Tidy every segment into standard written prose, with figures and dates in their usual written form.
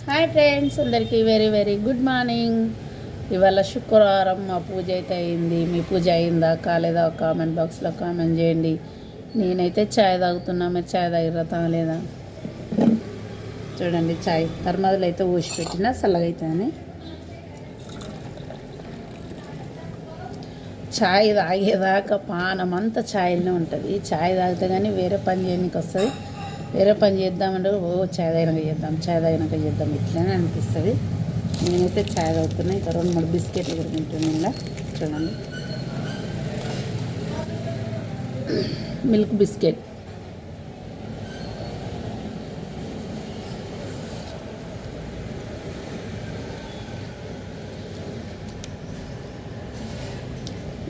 Hi friends, అందరికీ very very good morning. ఇవాళ శుక్రవారం. మా పూజ అయితే అయింది. మీ పూజ అయిందా కాలేదా కామెంట్ బాక్స్లో కామెంట్ చేయండి. నేనైతే ఛాయ్ తాగుతున్నా. మీరు ఛాయ్ తాగిరా తాగలేదా? చూడండి, ఛాయ్ థర్మాదులు అయితే ఊసి పెట్టినా చల్లగా అవుతుందని. ఛాయ్ తాగేదాకా పానం అంతా ఛాయ్లోనే ఉంటుంది. ఛాయ్ తాగితే కానీ వేరే పని చేయడానికి వస్తుంది. వేరే పని చేద్దామంటే ఛాయ్ తాగినాక చేద్దాం ఇట్లనే అనిపిస్తుంది. నేనైతే ఛాయ్ తాగుతున్నా. ఇంకా 2-3 బిస్కెట్లు కూడా తింటున్నాను. ఇలా చూడండి, మిల్క్ బిస్కెట్.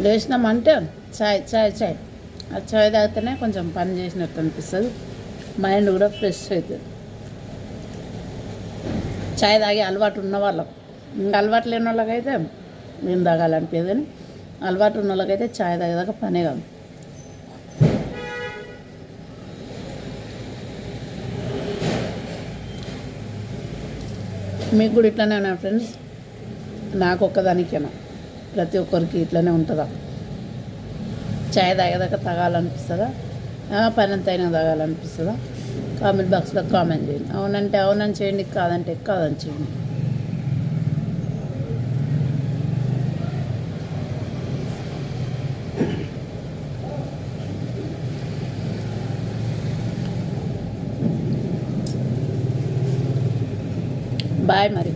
లేచినామంటే ఛాయ్ ఛాయ్ ఛాయ్ ఆ ఛాయ్ తాగితేనే కొంచెం పని చేసినట్టు అనిపిస్తుంది. మైండ్ కూడా ఫ్రెష్ అవుతుంది. ఛాయ్ తాగే అలవాటు ఉన్న వాళ్ళకు, ఇంకా అలవాటు లేని వాళ్ళకైతే ఏం తాగాలనిపించదు. కానీ అలవాటు ఉన్న వాళ్ళకైతే ఛాయ్ తాగేదాకా పనే కాదు. మీకు కూడా ఇట్లానే ఉన్నా ఫ్రెండ్స్? నాకు ఒక్కదానికేనా? ప్రతి ఒక్కరికి ఇట్లనే ఉంటుందా? ఛాయ్ తాగేదాకా తాగాలనిపిస్తుందా? పని అంత అయినా తాగాలనిపిస్తుందా? కామెంట్ బాక్స్లో కామెంట్ చేయండి. అవునంటే అవునని చేయండి, కాదంటే కాదని చేయండి. బాయ్ మరి.